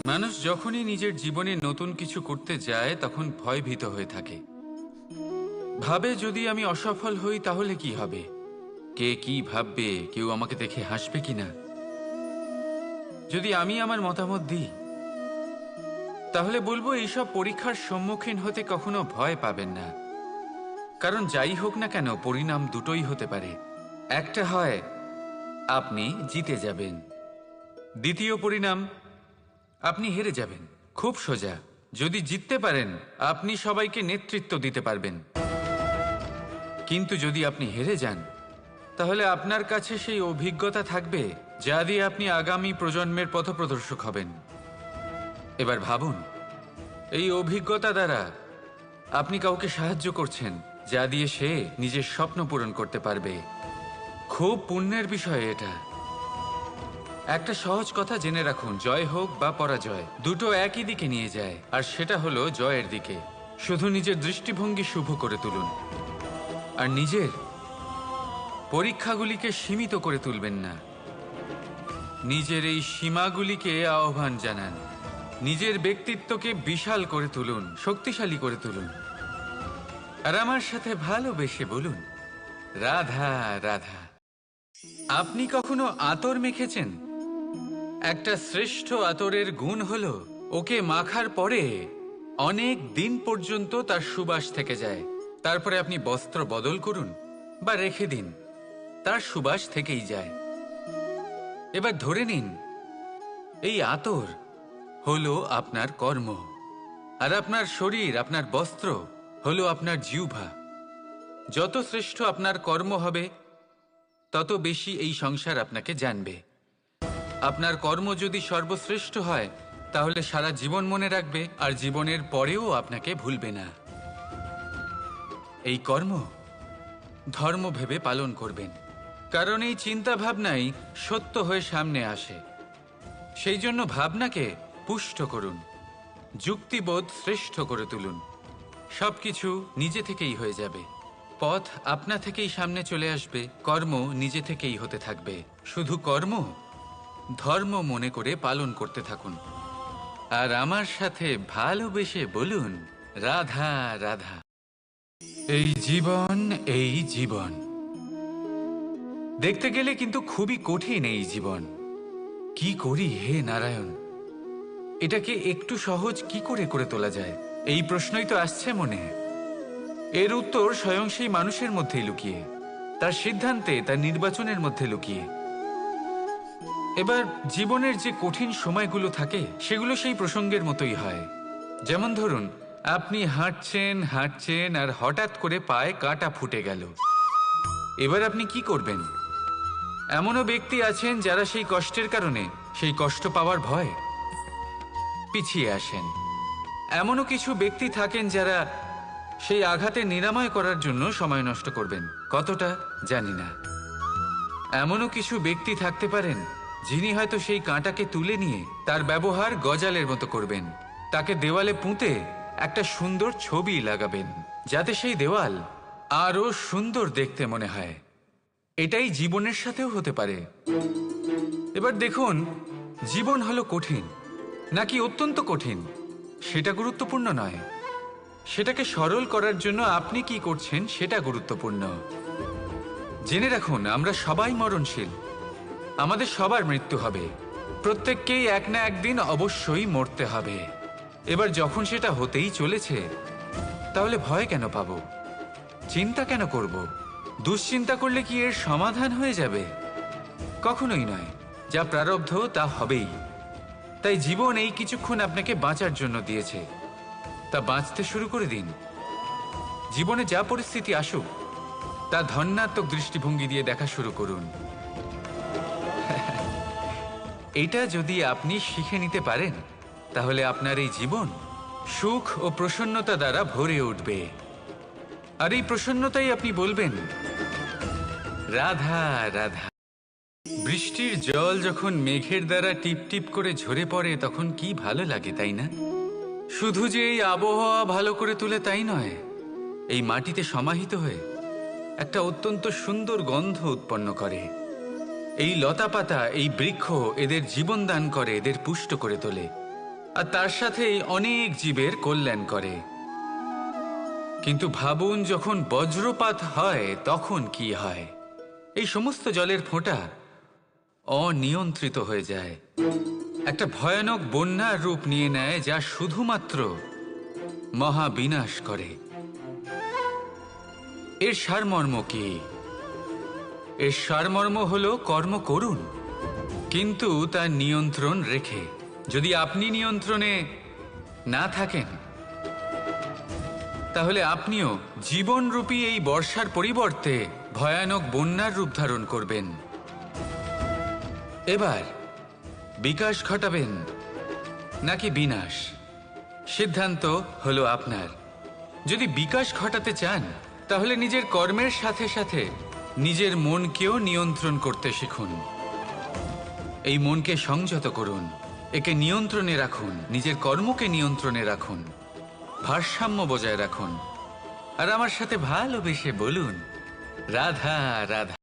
মানুষ যখনই নিজের জীবনে নতুন কিছু করতে যায় তখন ভয়ভীত হয়ে থাকে। ভাবে যদি আমি অসফল হই তাহলে কি হবে, কে কি ভাববে, কেউ আমাকে দেখে হাসবে কিনা। যদি আমি আমার মতামত দিই তাহলে বলবো এইসব পরীক্ষার সম্মুখীন হতে কখনো ভয় পাবেন না। কারণ যাই হোক না কেন পরিণাম দুটোই হতে পারে। একটা হয় আপনি জিতে যাবেন, দ্বিতীয় পরিণাম আপনি হেরে যাবেন। খুব সোজা। যদি জিততে পারেন আপনি সবাইকে নেতৃত্ব দিতে পারবেন, কিন্তু যদি আপনি হেরে যান তাহলে আপনার কাছে সেই অভিজ্ঞতা থাকবে যা দিয়ে আপনি আগামী প্রজন্মের পথপ্রদর্শক হবেন। এবার ভাবুন, এই অভিজ্ঞতা দ্বারা আপনি কাউকে সাহায্য করছেন যা দিয়ে সে নিজের স্বপ্ন পূরণ করতে পারবে। খুব পুণ্যের বিষয় এটা। একটা সহজ কথা জেনে রাখুন, জয় হোক বা পরাজয় দুটো একই দিকে নিয়ে যায়, আর সেটা হলো জয়ের দিকে। শুধু নিজের দৃষ্টিভঙ্গি শুভ করে তুলুন আর নিজের পরীক্ষাগুলিকে সীমিত করে তুলবেন না। নিজের এই সীমাগুলিকে আহ্বান জানান। নিজের ব্যক্তিত্বকে বিশাল করে তুলুন, শক্তিশালী করে তুলুন। আর আমার সাথে ভালোবেসে বলুন, রাধা রাধা। আপনি কখনো আতর মেখেছেন? একটা শ্রেষ্ঠ আতরের গুণ হলো ওকে মাখার পরে অনেক দিন পর্যন্ত তার সুবাস থেকে যায়। তারপরে আপনি বস্ত্র বদল করুন বা রেখে দিন, তার সুবাস থেকেই যায়। এবার ধরে নিন এই আতর হলো আপনার কর্ম, আর আপনার শরীর, আপনার বস্ত্র হলো আপনার জিহ্বা। যত শ্রেষ্ঠ আপনার কর্ম হবে তত বেশি এই সংসার আপনাকে জানবে। আপনার কর্ম যদি সর্বশ্রেষ্ঠ হয় তাহলে সারা জীবন মনে রাখবে, আর জীবনের পরেও আপনাকে ভুলবে না। এই কর্ম ধর্ম ভেবে পালন করবেন, কারণ এই চিন্তা ভাবনাই সত্য হয়ে সামনে আসে। সেই জন্য ভাবনাকে পুষ্ট করুন, যুক্তিবোধ শ্রেষ্ঠ করে তুলুন। সবকিছু নিজে থেকেই হয়ে যাবে, পথ আপনা থেকেই সামনে চলে আসবে, কর্ম নিজে থেকেই হতে থাকবে। শুধু কর্ম ধর্ম মনে করে পালন করতে থাকুন। আর আমার সাথে ভালোবেসে বলুন, রাধা রাধা। এই জীবন, এই জীবন দেখতে গেলে কিন্তু খুবই কঠিন। এই জীবন কি করি হে নারায়ণ, এটাকে একটু সহজ কি করে করে তোলা যায়, এই প্রশ্নই তো আসছে মনে। এর উত্তর স্বয়ং সেই মানুষের মধ্যেই লুকিয়ে, তার সিদ্ধান্তে, তার নির্বাচনের মধ্যে লুকিয়ে। এবার জীবনের যে কঠিন সময়গুলো থাকে সেগুলো সেই প্রসঙ্গের মতোই হয়। যেমন ধরুন, আপনি হাঁটছেন হাঁটছেন আর হঠাৎ করে পায়ে কাঁটা ফুটে গেল। এবার আপনি কি করবেন? এমনও ব্যক্তি আছেন যারা সেই কষ্টের কারণে, সেই কষ্ট পাওয়ার ভয় পিছিয়ে আসেন। এমনও কিছু ব্যক্তি থাকেন যারা সেই আঘাতে নিরাময় করার জন্য সময় নষ্ট করবেন, কতটা জানি না। এমনও কিছু ব্যক্তি থাকতে পারেন যিনি হয়তো সেই কাঁটাকে তুলে নিয়ে তার ব্যবহার গজালের মতো করবেন, তাকে দেওয়ালে পুঁতে একটা সুন্দর ছবি লাগাবেন যাতে সেই দেওয়াল আরো সুন্দর দেখতে মনে হয়। এটাই জীবনের সাথেও হতে পারে। এবার দেখুন, জীবন হলো কঠিন নাকি অত্যন্ত কঠিন সেটা গুরুত্বপূর্ণ নয়, সেটাকে সরল করার জন্য আপনি কি করছেন সেটা গুরুত্বপূর্ণ। জেনে রাখুন, আমরা সবাই মরণশীল, আমাদের সবার মৃত্যু হবে, প্রত্যেককেই এক না একদিন অবশ্যই মরতে হবে। এবার যখন সেটা হতেই চলেছে তাহলে ভয় কেন পাবো, চিন্তা কেন করব? দুশ্চিন্তা করলে কি এর সমাধান হয়ে যাবে? কখনোই নয়। যা প্রারব্ধ তা হবেই। তাই জীবন এই কিছুক্ষণ আপনাকে বাঁচার জন্য দিয়েছে, তা বাঁচতে শুরু করে দিন। জীবনে যা পরিস্থিতি আসুক তা ধন্যাত্মক দৃষ্টিভঙ্গি দিয়ে দেখা শুরু করুন। এটা যদি আপনি শিখে নিতে পারেন তাহলে আপনার এই জীবন সুখ ও প্রসন্নতা দ্বারা ভরে উঠবে। আর এই প্রসন্নতাই আপনি বলবেন, রাধা রাধা। বৃষ্টির জল যখন মেঘের দ্বারা টিপ টিপ করে ঝরে পড়ে তখন কি ভালো লাগে, তাই না? শুধু যে এই আবহাওয়া ভালো করে তুলে তাই নয়, এই মাটিতে সমাহিত হয়ে একটা অত্যন্ত সুন্দর গন্ধ উৎপন্ন করে। এই লতাপাতা, এই বৃক্ষ এদের জীবন দান করে, এদের পুষ্ট করে তোলে। আর তার সাথেই অনেক জীবের কল্যাণ করে। কিন্তু ভাবুন, যখন বজ্রপাত হয় তখন কি হয়? এই সমস্ত জলের ফোঁটা অনিয়ন্ত্রিত হয়ে যায়, একটা ভয়ানক বন্যার রূপ নিয়ে নেয়, যা শুধুমাত্র মহাবিনাশ করে। এর সারমর্ম কি? এর সারমর্ম হলো কর্ম করুন, কিন্তু তার নিয়ন্ত্রণ রেখে। যদি আপনি নিয়ন্ত্রণে না থাকেন, তাহলে আপনিও জীবনরূপী এই বর্ষার পরিবর্তে ভয়ানক বন্যার রূপ ধারণ করবেন। এবার বিকাশ ঘটাবেন নাকি বিনাশ, সিদ্ধান্ত হলো আপনার। যদি বিকাশ ঘটাতে চান, তাহলে নিজের কর্মের সাথে সাথে নিজের মনকেও নিয়ন্ত্রণ করতে শিখুন। এই মনকে সংযত করুন, একে নিয়ন্ত্রণে রাখুন, নিজের কর্মকে নিয়ন্ত্রণে রাখুন, ভারসাম্য বজায় রাখুন। আর আমার সাথে ভালোবেসে বলুন, রাধা রাধা।